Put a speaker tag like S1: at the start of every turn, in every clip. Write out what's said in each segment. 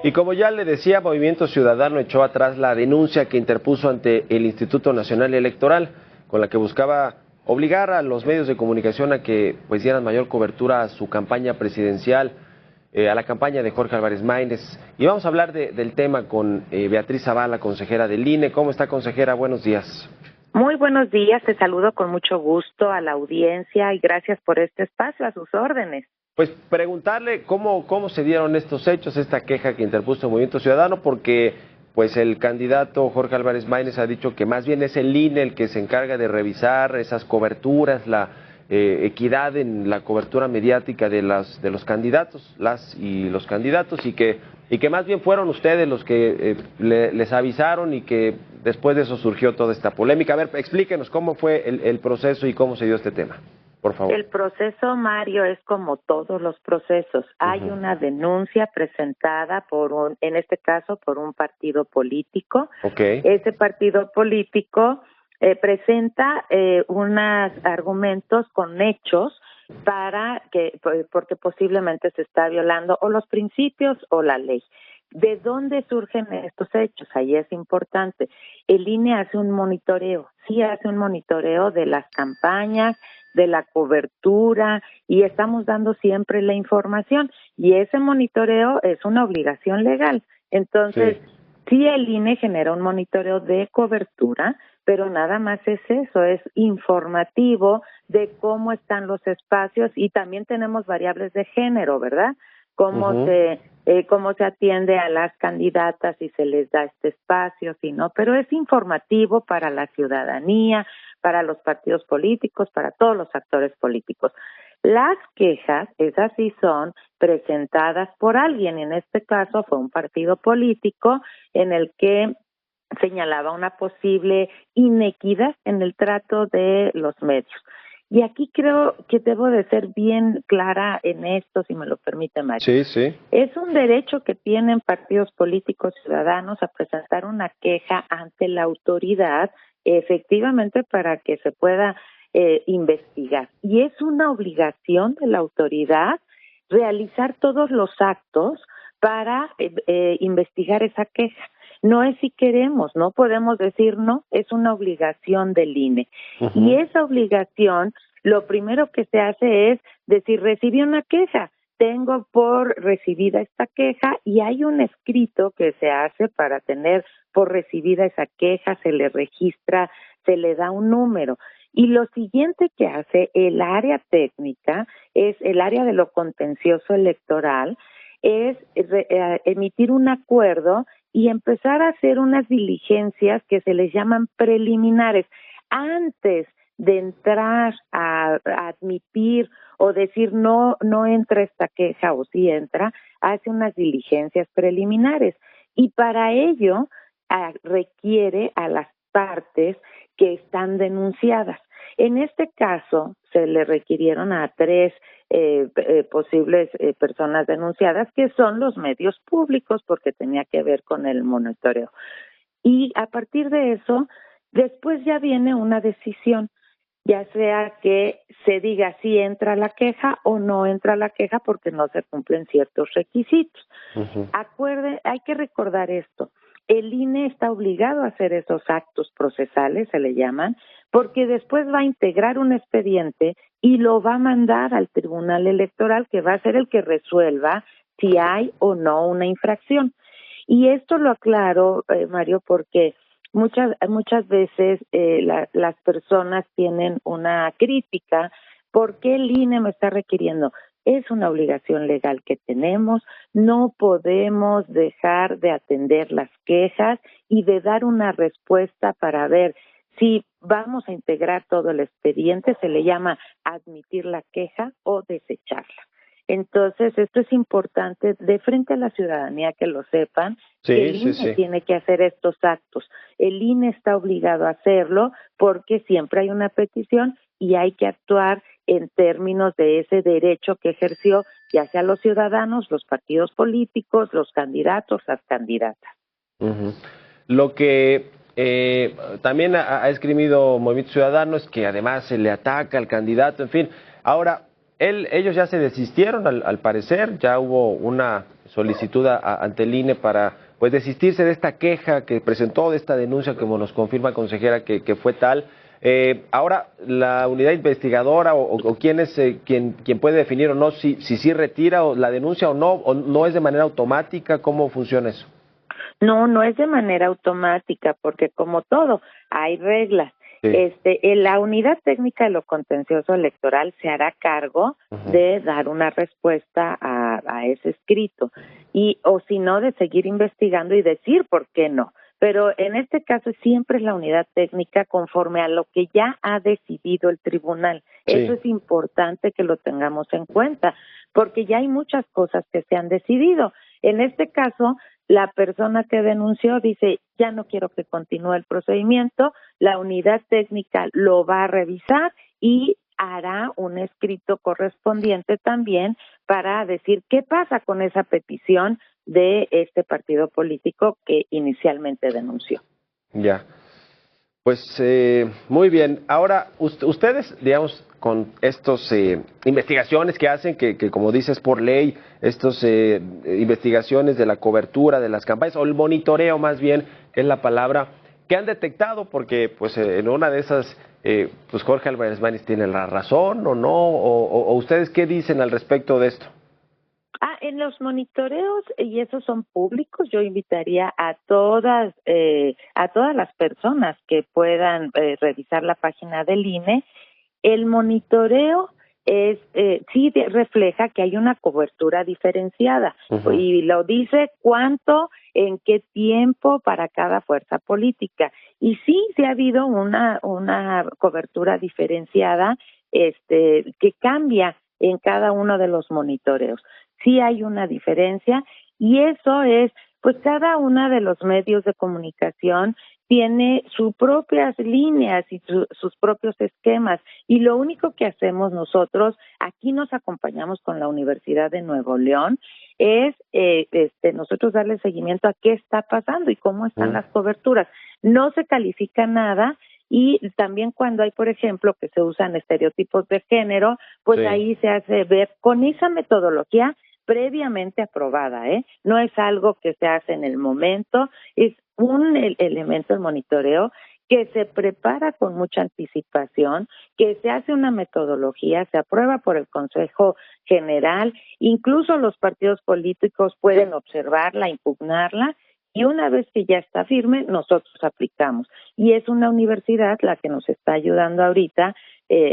S1: Y como ya le decía, Movimiento Ciudadano echó atrás la denuncia que interpuso ante el Instituto Nacional Electoral, con la que buscaba obligar a los medios de comunicación a que pues dieran mayor cobertura a su campaña presidencial, a la campaña de Jorge Álvarez Maínez. Y vamos a hablar del tema con Beatriz Zavala, consejera del INE. ¿Cómo está, consejera? Buenos días.
S2: Muy buenos días, te saludo con mucho gusto a la audiencia y gracias por este espacio, a sus órdenes.
S1: Pues preguntarle cómo se dieron estos hechos, esta queja que interpuso el Movimiento Ciudadano, porque pues el candidato Jorge Álvarez Maínez ha dicho que más bien es el INE el que se encarga de revisar esas coberturas, la equidad en la cobertura mediática de los candidatos, las y los candidatos, y que más bien fueron ustedes los que les avisaron y que después de eso surgió toda esta polémica. A ver, explíquenos cómo fue el proceso y cómo se dio este tema. Por favor.
S2: El proceso, Mario, es como todos los procesos. Hay una denuncia presentada en este caso, por un partido político.
S1: Okay.
S2: Ese partido político presenta unos argumentos con hechos porque posiblemente se está violando o los principios o la ley. ¿De dónde surgen estos hechos? Ahí es importante. El INE hace un monitoreo, sí hace un monitoreo de las campañas, de la cobertura, y estamos dando siempre la información, y ese monitoreo es una obligación legal. Entonces, sí el INE genera un monitoreo de cobertura, pero nada más es eso, es informativo de cómo están los espacios, y también tenemos variables de género, ¿verdad? Cómo se atiende a las candidatas y se les da este espacio, sí, ¿no? Pero es informativo para la ciudadanía, para los partidos políticos, para todos los actores políticos. Las quejas, esas sí son presentadas por alguien, en este caso fue un partido político en el que señalaba una posible inequidad en el trato de los medios. Y aquí creo que debo de ser bien clara en esto, si me lo permite, Mario.
S1: Sí, sí.
S2: Es un derecho que tienen partidos políticos ciudadanos a presentar una queja ante la autoridad, efectivamente, para que se pueda investigar. Y es una obligación de la autoridad realizar todos los actos para investigar esa queja. No es si queremos, no podemos decir no, es una obligación del INE. Y esa obligación, lo primero que se hace es decir, recibí una queja, tengo por recibida esta queja, y hay un escrito que se hace para tener por recibida esa queja, se le registra, se le da un número. Y lo siguiente que hace el área técnica, es el área de lo contencioso electoral, es emitir un acuerdo y empezar a hacer unas diligencias que se les llaman preliminares. Antes de entrar a admitir o decir no entra esta queja o sí entra, hace unas diligencias preliminares. Y para ello requiere a las partes que están denunciadas. En este caso, se le requirieron a 3 posibles personas denunciadas, que son los medios públicos, porque tenía que ver con el monitoreo. Y a partir de eso, después ya viene una decisión, ya sea que se diga si entra la queja o no entra la queja porque no se cumplen ciertos requisitos. Hay que recordar esto. El INE está obligado a hacer esos actos procesales, se le llaman, porque después va a integrar un expediente y lo va a mandar al Tribunal Electoral, que va a ser el que resuelva si hay o no una infracción. Y esto lo aclaro, Mario, porque muchas veces las personas tienen una crítica. ¿Por qué el INE me está requiriendo? Es una obligación legal que tenemos, no podemos dejar de atender las quejas y de dar una respuesta para ver si vamos a integrar todo el expediente, se le llama admitir la queja o desecharla. Entonces, esto es importante de frente a la ciudadanía que lo sepan, que el INE tiene que hacer estos actos. El INE está obligado a hacerlo porque siempre hay una petición y hay que actuar en términos de ese derecho que ejerció ya sea los ciudadanos, los partidos políticos, los candidatos, las candidatas.
S1: Lo que también ha esgrimido Movimiento Ciudadano es que además se le ataca al candidato, en fin. Ahora, ellos ya se desistieron al parecer, ya hubo una solicitud ante el INE para pues desistirse de esta queja que presentó, de esta denuncia, como nos confirma consejera, que fue tal. Ahora, la unidad investigadora o quién es quien puede definir o no si retira la denuncia o no es de manera automática, ¿cómo funciona eso?
S2: No, no es de manera automática, porque como todo, hay reglas.
S1: Sí.
S2: La unidad técnica de lo contencioso electoral se hará cargo de dar una respuesta a ese escrito, o si no, de seguir investigando y decir por qué no. Pero en este caso siempre es la unidad técnica conforme a lo que ya ha decidido el tribunal.
S1: Sí.
S2: Eso es importante que lo tengamos en cuenta, porque ya hay muchas cosas que se han decidido. En este caso, la persona que denunció dice, ya no quiero que continúe el procedimiento, la unidad técnica lo va a revisar y hará un escrito correspondiente también para decir qué pasa con esa petición de este partido político que inicialmente denunció.
S1: Ya. Pues muy bien. Ahora, ustedes, digamos, con estas investigaciones que hacen, que como dices por ley, estas investigaciones de la cobertura de las campañas, o el monitoreo más bien, que es la palabra, que han detectado, porque pues en una de esas, pues Jorge Álvarez Maínez tiene la razón o no, o ustedes qué dicen al respecto de esto.
S2: En los monitoreos, y esos son públicos, yo invitaría a todas las personas que puedan revisar la página del INE. El monitoreo sí refleja que hay una cobertura diferenciada y lo dice cuánto, en qué tiempo para cada fuerza política. Y sí ha habido una cobertura diferenciada que cambia en cada uno de los monitoreos. Sí hay una diferencia y eso es, pues cada uno de los medios de comunicación tiene sus propias líneas y sus propios esquemas y lo único que hacemos nosotros, aquí nos acompañamos con la Universidad de Nuevo León, es nosotros darle seguimiento a qué está pasando y cómo están las coberturas. No se califica nada. Y también cuando hay, por ejemplo, que se usan estereotipos de género, pues ahí se hace ver con esa metodología previamente aprobada, no es algo que se hace en el momento, es un elemento de monitoreo que se prepara con mucha anticipación, que se hace una metodología, se aprueba por el Consejo General, incluso los partidos políticos pueden observarla, impugnarla, y una vez que ya está firme, nosotros aplicamos. Y es una universidad la que nos está ayudando ahorita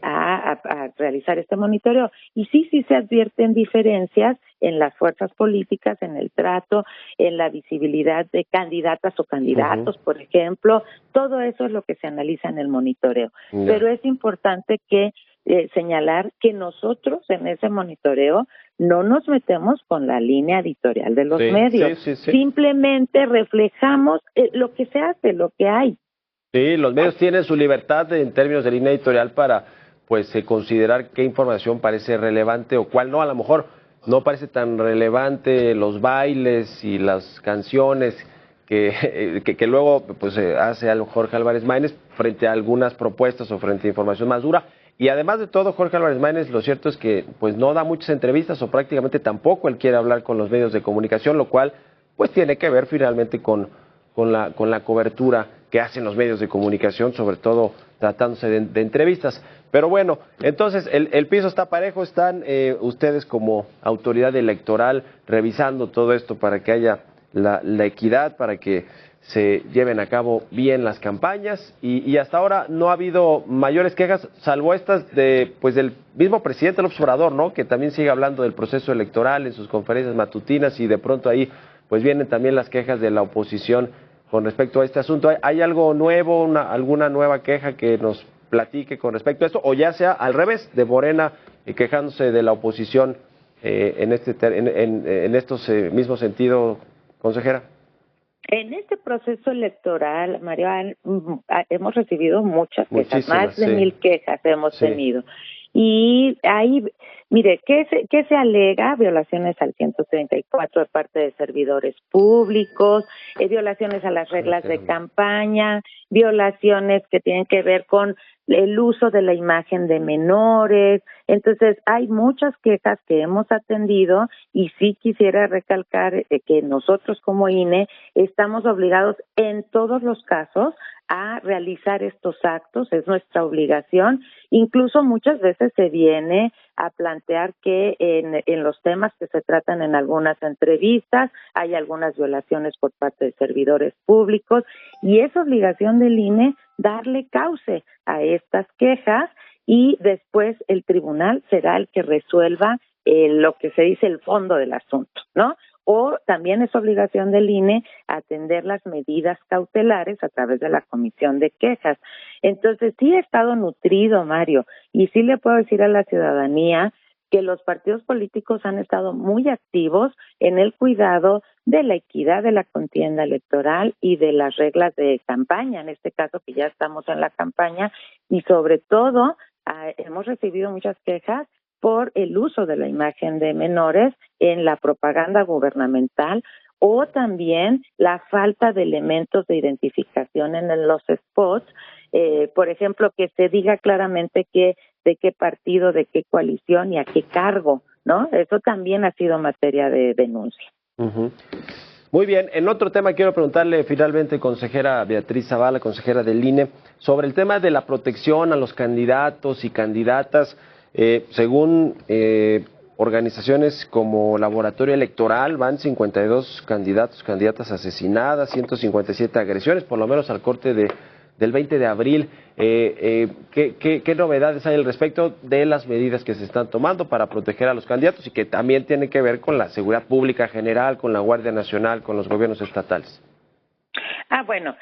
S2: a realizar este monitoreo. Y sí se advierten diferencias en las fuerzas políticas, en el trato, en la visibilidad de candidatas o candidatos, por ejemplo. Todo eso es lo que se analiza en el monitoreo. Pero es importante que señalar que nosotros en ese monitoreo no nos metemos con la línea editorial de los medios. Simplemente reflejamos lo que se hace, lo que hay.
S1: Sí, los medios tienen su libertad en términos de línea editorial para pues considerar qué información parece relevante o cuál no. A lo mejor no parece tan relevante los bailes y las canciones que luego pues hace Jorge Álvarez Maínez frente a algunas propuestas o frente a información más dura. Y además de todo, Jorge Álvarez Maínez, lo cierto es que pues no da muchas entrevistas o prácticamente tampoco él quiere hablar con los medios de comunicación, lo cual pues tiene que ver finalmente con la cobertura que hacen los medios de comunicación, sobre todo tratándose de entrevistas. Pero bueno, entonces el piso está parejo, están ustedes como autoridad electoral revisando todo esto para que haya la equidad, para que se lleven a cabo bien las campañas y hasta ahora no ha habido mayores quejas, salvo estas del mismo presidente López Obrador, ¿no? Que también sigue hablando del proceso electoral en sus conferencias matutinas y de pronto ahí pues vienen también las quejas de la oposición con respecto a este asunto. ¿Hay algo nuevo, alguna nueva queja que nos platique con respecto a esto? O ya sea al revés, de Morena quejándose de la oposición en estos mismos sentidos, consejera.
S2: En este proceso electoral, Mario, hemos recibido muchas quejas, más de 1000 quejas hemos tenido. Y ahí, mire, ¿qué se alega? Violaciones al 134 de parte de servidores públicos, violaciones a las reglas de campaña, violaciones que tienen que ver con el uso de la imagen de menores. Entonces, hay muchas quejas que hemos atendido y sí quisiera recalcar que nosotros como INE estamos obligados en todos los casos a realizar estos actos, es nuestra obligación. Incluso muchas veces se viene a plantear que en los temas que se tratan en algunas entrevistas hay algunas violaciones por parte de servidores públicos y es obligación del INE darle cauce a estas quejas y después el tribunal será el que resuelva lo que se dice el fondo del asunto, ¿no? O también es obligación del INE atender las medidas cautelares a través de la comisión de quejas. Entonces, sí he estado nutrido, Mario, y sí le puedo decir a la ciudadanía que los partidos políticos han estado muy activos en el cuidado de la equidad de la contienda electoral y de las reglas de campaña, en este caso que ya estamos en la campaña, y sobre todo hemos recibido muchas quejas por el uso de la imagen de menores en la propaganda gubernamental o también la falta de elementos de identificación en los spots, por ejemplo, que se diga claramente de qué partido, de qué coalición y a qué cargo, ¿no? Eso también ha sido materia de denuncia.
S1: Uh-huh. Muy bien, en otro tema quiero preguntarle finalmente, consejera Beatriz Zavala, consejera del INE, sobre el tema de la protección a los candidatos y candidatas. Según organizaciones como Laboratorio Electoral, van 52 candidatos, candidatas asesinadas, 157 agresiones, por lo menos al corte del 20 de abril. ¿Qué novedades hay al respecto de las medidas que se están tomando para proteger a los candidatos y que también tienen que ver con la seguridad pública general, con la Guardia Nacional, con los gobiernos estatales?
S2: Bueno,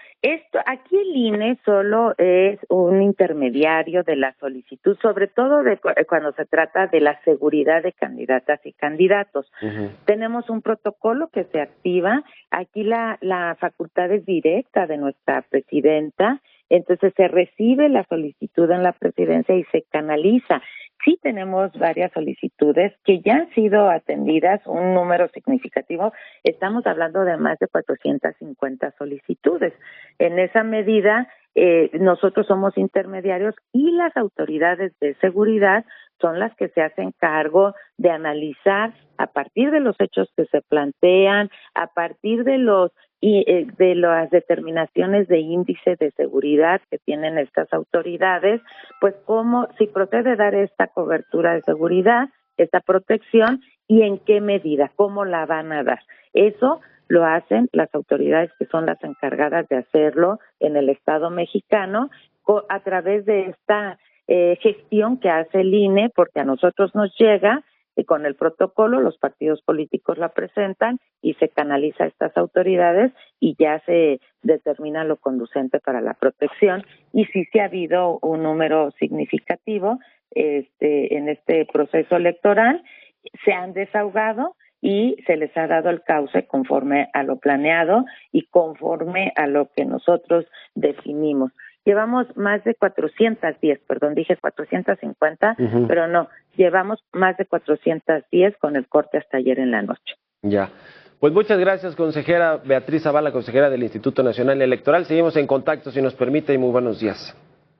S2: aquí el INE solo es un intermediario de la solicitud, sobre todo cuando se trata de la seguridad de candidatas y candidatos. Uh-huh. Tenemos un protocolo que se activa, aquí la facultad es directa de nuestra presidenta, entonces se recibe la solicitud en la presidencia y se canaliza. Sí tenemos varias solicitudes que ya han sido atendidas, un número significativo, estamos hablando de más de 450 solicitudes. En esa medida, nosotros somos intermediarios y las autoridades de seguridad son las que se hacen cargo de analizar a partir de los hechos que se plantean, a partir de las determinaciones de índice de seguridad que tienen estas autoridades, pues si procede dar esta cobertura de seguridad, esta protección y en qué medida, cómo la van a dar. Eso lo hacen las autoridades que son las encargadas de hacerlo en el Estado mexicano a través de esta gestión que hace el INE, porque a nosotros nos llega con el protocolo, los partidos políticos la presentan y se canaliza a estas autoridades y ya se determina lo conducente para la protección. Y sí se ha habido un número significativo en este proceso electoral, se han desahogado y se les ha dado el cauce conforme a lo planeado y conforme a lo que nosotros definimos. Llevamos más de 410, dije 450, uh-huh. Pero no, llevamos más de 410 con el corte hasta ayer en la noche.
S1: Ya. Pues muchas gracias, consejera Beatriz Zavala, consejera del Instituto Nacional Electoral. Seguimos en contacto, si nos permite, y muy buenos días.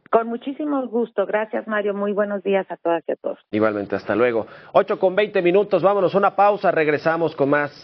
S2: Con muchísimo gusto. Gracias, Mario. Muy buenos días a todas y a todos.
S1: Igualmente, hasta luego. 8:20, vámonos a una pausa, regresamos con más.